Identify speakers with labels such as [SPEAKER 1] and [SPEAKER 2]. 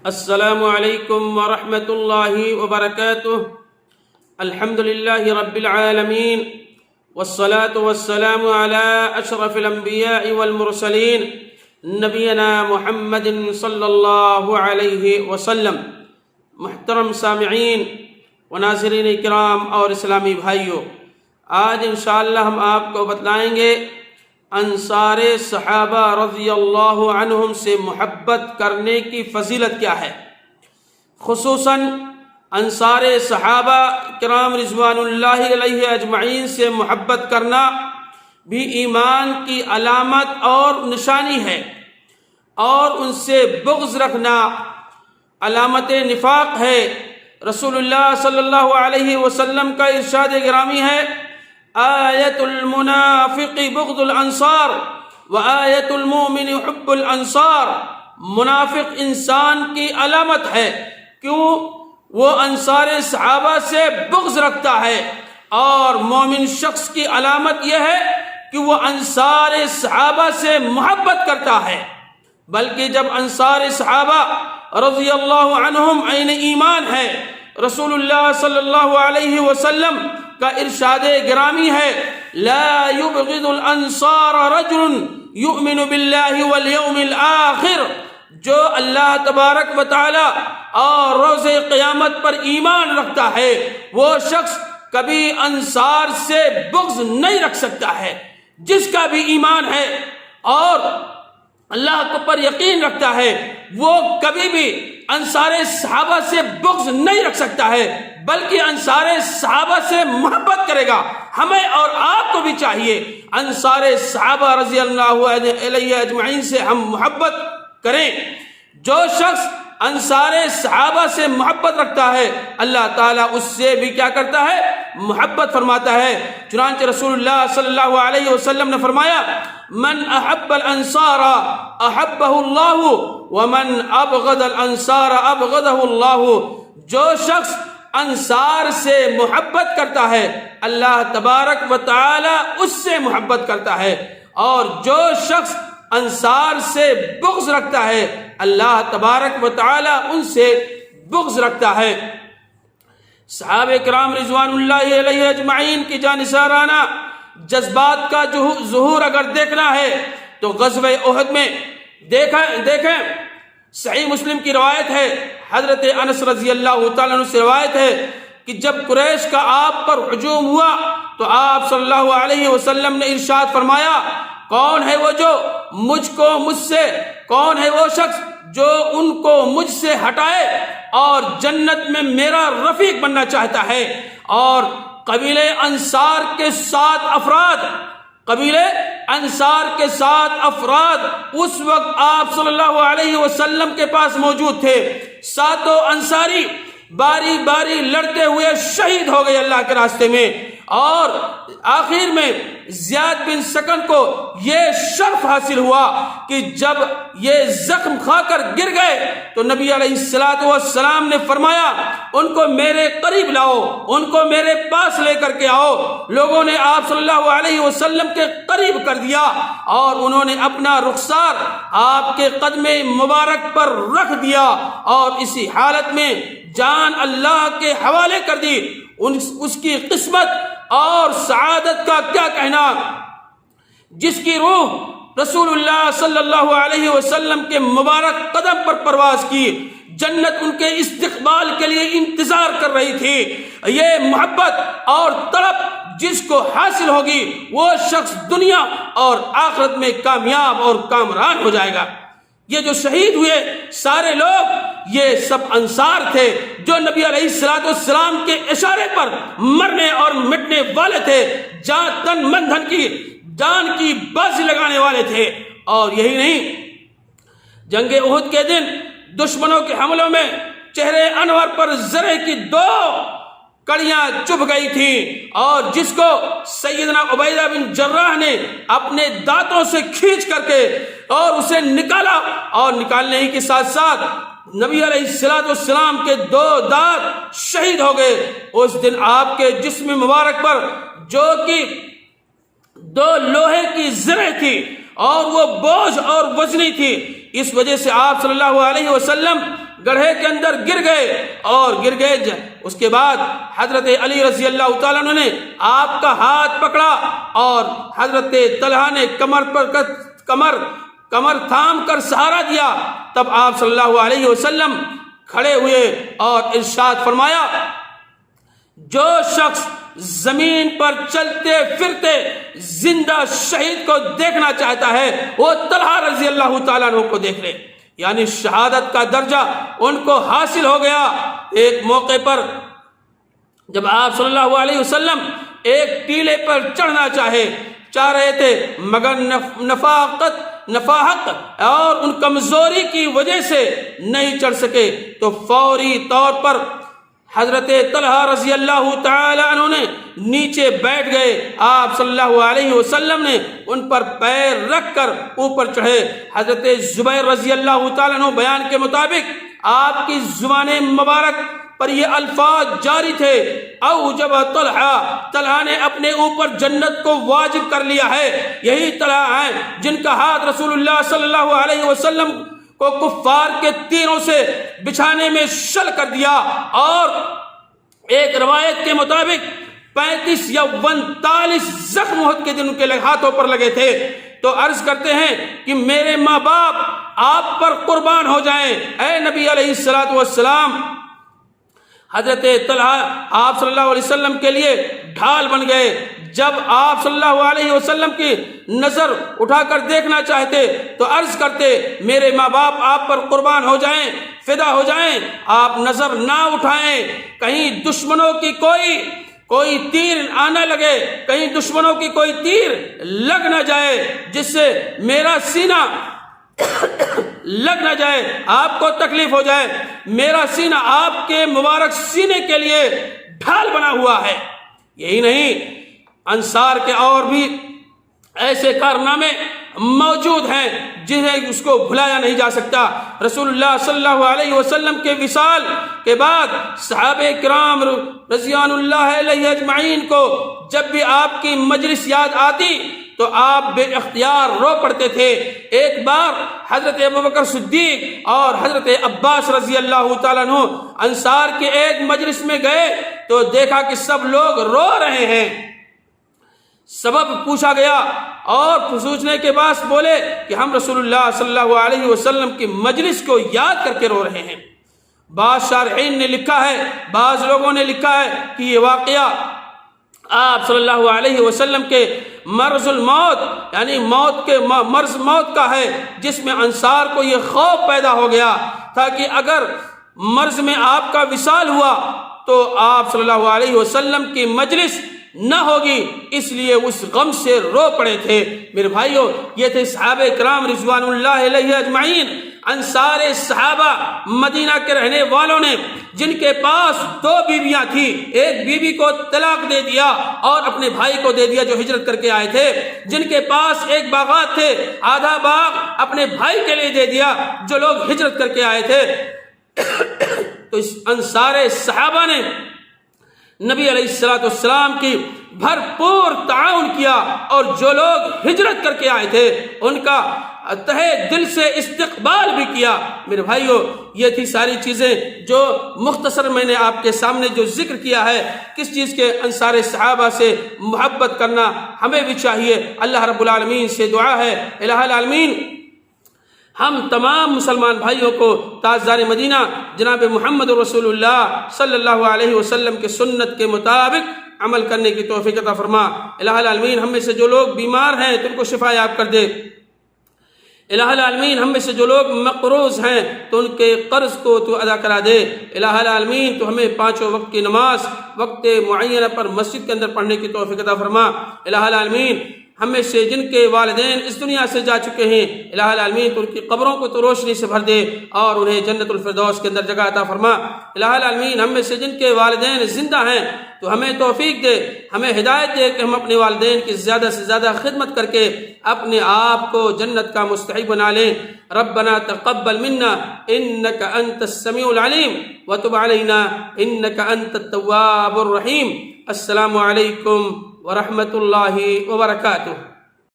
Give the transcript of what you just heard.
[SPEAKER 1] السلام علیکم ورحمۃ اللہ وبرکاتہ۔ الحمد للہ رب العالمین والصلاة والسلام علی اشرف الانبیاء والمرسلین نبینا محمد صلی اللہ علیہ وسلم۔ محترم سامعین و ناظرین کرام اور اسلامی بھائیوں، آج انشاءاللہ ہم آپ کو بتلائیں گے انصار صحابہ رضی اللہ عنہم سے محبت کرنے کی فضیلت کیا ہے۔ خصوصاً انصار صحابہ کرام رضوان اللہ علیہ اجمعین سے محبت کرنا بھی ایمان کی علامت اور نشانی ہے، اور ان سے بغض رکھنا علامت نفاق ہے۔ رسول اللہ صلی اللہ علیہ وسلم کا ارشاد گرامی ہے، آیت المنافق بغض الانصار وآیت المؤمن حب الانصار۔ منافق انسان کی علامت ہے، کیوں؟ وہ انصار صحابہ سے بغض رکھتا ہے، اور مومن شخص کی علامت یہ ہے کہ وہ انصار صحابہ سے محبت کرتا ہے۔ بلکہ جب انصار صحابہ رضی اللہ عنہم عین ایمان ہے، رسول اللہ صلی اللہ علیہ وسلم کا ارشاد گرامی ہے، لا يبغض الانصار رجل يؤمن باللہ والیوم الآخر۔ جو اللہ تبارک و تعالی اور روز قیامت پر ایمان رکھتا ہے، وہ شخص کبھی انصار سے بغض نہیں رکھ سکتا ہے۔ جس کا بھی ایمان ہے اور اللہ پر یقین رکھتا ہے، وہ کبھی بھی انصار صحابہ سے بغض نہیں رکھ سکتا ہے، بلکہ انصار صحابہ سے محبت کرے گا۔ ہمیں اور آپ کو بھی چاہیے انصار صحابہ رضی اللہ علیہ اجمعین سے ہم محبت کریں۔ جو شخص انصار صحابہ سے محبت رکھتا ہے، اللہ تعالیٰ اس سے بھی کیا کرتا ہے؟ محبت فرماتا ہے۔ چنانچہ رسول اللہ صلی اللہ علیہ وسلم نے فرمایا، من احب الانصار احبہ اللہ ومن ابغض الانصار ابغضہ اللہ۔ جو شخص انصار سے محبت کرتا ہے، اللہ تبارک و تعالی اس سے محبت کرتا ہے، اور جو شخص انصار سے بغض رکھتا ہے، اللہ تبارک و تعالی ان سے بغض رکھتا ہے۔ صحابہ کرام رضوان اللہ علیہ اجمعین کی جانثارانہ جذبات کا ظہور اگر دیکھنا ہے تو غزوہ احد میں دیکھیں۔ صحیح مسلم کی روایت ہے، حضرت انس رضی اللہ تعالیٰ عنہ سے روایت ہے کہ جب قریش کا آپ پر ہجوم ہوا تو آپ صلی اللہ علیہ وسلم نے ارشاد فرمایا، کون ہے وہ جو کون ہے وہ شخص جو ان کو مجھ سے ہٹائے اور جنت میں میرا رفیق بننا چاہتا ہے۔ اور قبیلہ انصار کے 7 افراد اس وقت آپ صلی اللہ علیہ وسلم کے پاس موجود تھے۔ 7 انصاری باری باری لڑتے ہوئے شہید ہو گئے اللہ کے راستے میں، اور آخر میں زیاد بن سکن کو یہ شرف حاصل ہوا کہ جب یہ زخم کھا کر گر گئے تو نبی علیہ السلام نے فرمایا، ان کو میرے قریب لاؤ، ان کو میرے پاس لے کر کے آؤ۔ لوگوں نے آپ صلی اللہ علیہ وسلم کے قریب کر دیا، اور انہوں نے اپنا رخسار آپ کے قدم مبارک پر رکھ دیا، اور اسی حالت میں جان اللہ کے حوالے کر دی۔ اس کی قسمت اور سعادت کا کیا کہنا، جس کی روح رسول اللہ صلی اللہ علیہ وسلم کے مبارک قدم پر پرواز کی، جنت ان کے استقبال کے لیے انتظار کر رہی تھی۔ یہ محبت اور طلب جس کو حاصل ہوگی، وہ شخص دنیا اور آخرت میں کامیاب اور کامران ہو جائے گا۔ یہ جو شہید ہوئے سارے لوگ، یہ سب انصار تھے جو نبی علیہ السلام کے اشارے پر مرنے اور مٹنے والے تھے، تن من دھن کی جان کی بازی لگانے والے تھے۔ اور یہی نہیں، جنگ احد کے دن دشمنوں کے حملوں میں چہرے انور پر زرے کی 2 کڑیاں چبھ گئی تھی، اور جس کو سیدنا عبیدہ بن جراح نے اپنے دانتوں سے کھینچ کر کے اور اسے نکالا، اور نکالنے ہی کے ساتھ ساتھ نبی علیہ السلام کے 2 دانت شہید ہو گئے۔ اس دن آپ کے جسم مبارک پر جو کہ 2 لوہے کی زریں تھی اور وہ بوجھ اور وزنی تھی، اس وجہ سے آپ صلی اللہ علیہ وسلم گڑھے کے اندر گر گئے اور گر گئے۔ اس کے بعد حضرت علی رضی اللہ تعالیٰ عنہ نے آپ کا ہاتھ پکڑا اور حضرت طلحہ نے کمر تھام کر سہارا دیا۔ تب آپ صلی اللہ علیہ وسلم کھڑے ہوئے اور ارشاد فرمایا، جو شخص زمین پر چلتے پھرتے زندہ شہید کو دیکھنا چاہتا ہے وہ طلحہ رضی اللہ تعالیٰ عنہ کو دیکھ لے، یعنی شہادت کا درجہ ان کو حاصل ہو گیا۔ ایک موقع پر جب آپ صلی اللہ علیہ وسلم ایک ٹیلے پر چڑھنا چاہ رہے تھے، مگر نفاحت اور ان کمزوری کی وجہ سے نہیں چڑھ سکے، تو فوری طور پر حضرت طلحہ رضی اللہ تعالی عنہ نے نیچے بیٹھ گئے۔ آپ صلی اللہ علیہ وسلم نے ان پر پیر رکھ کر اوپر چڑھے۔ حضرت زبیر رضی اللہ تعالی عنہ بیان کے مطابق آپ کی زبان مبارک پر یہ الفاظ جاری تھے، اوجب طلحہ نے اپنے اوپر جنت کو واجب کر لیا ہے۔ یہی طلحہ ہیں جن کا ہاتھ رسول اللہ صلی اللہ علیہ وسلم کو کفار کے تیروں سے بچھانے میں شل کر دیا، اور ایک روایت کے مطابق 35 یا 39 زخم احد کے دن ان کے ہاتھوں پر لگے تھے۔ تو عرض کرتے ہیں کہ میرے ماں باپ آپ پر قربان ہو جائیں اے نبی علیہ الصلوۃ والسلام۔ حضرت طلحہ آپ صلی اللہ علیہ وسلم کے لیے ڈھال بن گئے۔ جب آپ صلی اللہ علیہ وسلم کی نظر اٹھا کر دیکھنا چاہتے تو عرض کرتے، میرے ماں باپ آپ پر قربان ہو جائیں، فدا ہو جائیں، آپ نظر نہ اٹھائیں، کہیں دشمنوں کی کوئی تیر آنا لگے، کہیں دشمنوں کی کوئی تیر لگ نہ جائے جس سے میرا سینہ لگ نہ جائے، آپ کو تکلیف ہو جائے۔ میرا سینہ آپ کے مبارک سینے کے لیے ڈھال بنا ہوا ہے۔ یہی نہیں، انصار کے اور بھی ایسے کارنامے موجود ہیں جنہیں اس کو بھلایا نہیں جا سکتا۔ رسول اللہ صلی اللہ علیہ وسلم کے وصال کے بعد صحابہ کرام رضوان اللہ علیہ اجمعین کو جب بھی آپ کی مجلس یاد آتی تو آپ بے اختیار رو پڑتے تھے۔ ایک بار حضرت ابوبکر صدیق اور حضرت عباس رضی اللہ تعالیٰ عنہ انصار کے ایک مجلس میں گئے تو دیکھا کہ سب لوگ رو رہے ہیں۔ سبب پوچھا گیا اور پوچھنے کے بعد بولے کہ ہم رسول اللہ صلی اللہ علیہ وسلم کی مجلس کو یاد کر کے رو رہے ہیں۔ بعض شارحین نے لکھا ہے، بعض لوگوں نے لکھا ہے کہ یہ واقعہ آپ صلی اللہ علیہ وسلم کے مرض الموت یعنی مرض موت کا ہے، جس میں انصار کو یہ خوف پیدا ہو گیا تھا کہ اگر مرض میں آپ کا وصال ہوا تو آپ صلی اللہ علیہ وسلم کی مجلس نہ ہوگی، اس لیے اس غم سے رو پڑے تھے۔ میرے بھائیوں، یہ تھے صحابہ کرام رضوان اللہ علیہ اجمعین، انصار صحابہ، مدینہ کے رہنے والوں نے جن کے پاس 2 بیویاں تھیں، ایک بیوی کو طلاق دے دیا اور اپنے بھائی کو دے دیا جو ہجرت کر کے آئے تھے، جن کے پاس ایک باغات تھے، آدھا باغ اپنے بھائی کے لیے دے دیا جو لوگ ہجرت کر کے آئے تھے۔ تو اس انصار صحابہ نے نبی علیہ الصلوۃ والسلام کی بھرپور تعاون کیا، اور جو لوگ ہجرت کر کے آئے تھے ان کا تہہ دل سے استقبال بھی کیا۔ میرے بھائیوں، یہ تھی ساری چیزیں جو مختصر میں نے آپ کے سامنے جو ذکر کیا ہے، کس چیز کے انصار صحابہ سے محبت کرنا ہمیں بھی چاہیے۔ اللہ رب العالمین سے دعا ہے، الہ العالمین ہم تمام مسلمان بھائیوں کو تاجدار مدینہ جناب محمد رسول اللہ صلی اللہ علیہ وسلم کے سنت کے مطابق عمل کرنے کی توفیق عطا فرما۔ الہ العالمین ہم میں سے جو لوگ بیمار ہیں تو ان کو شفا یاب کر دے۔ الہ العالمین ہم میں سے جو لوگ مقروض ہیں تو ان کے قرض کو تو ادا کرا دے۔ الہ العالمین تو ہمیں 5 وقت کی نماز وقت معینہ پر مسجد کے اندر پڑھنے کی توفیق عطا فرما۔ الہ العالمین ہم میں سے جن کے والدین اس دنیا سے جا چکے ہیں، الہ العالمین تو ان کی قبروں کو تو روشنی سے بھر دے اور انہیں جنت الفردوس کے اندر جگہ عطا فرما۔ الہ العالمین ہم میں سے جن کے والدین زندہ ہیں تو ہمیں توفیق دے، ہمیں ہدایت دے کہ ہم اپنے والدین کی زیادہ سے زیادہ خدمت کر کے اپنے آپ کو جنت کا مستحق بنا لیں۔ ربنا تقبل منا انك انت السميع العليم وتب علينا انك انت التواب الرحيم۔ السلام علیکم ورحمۃ اللہ وبرکاتہ۔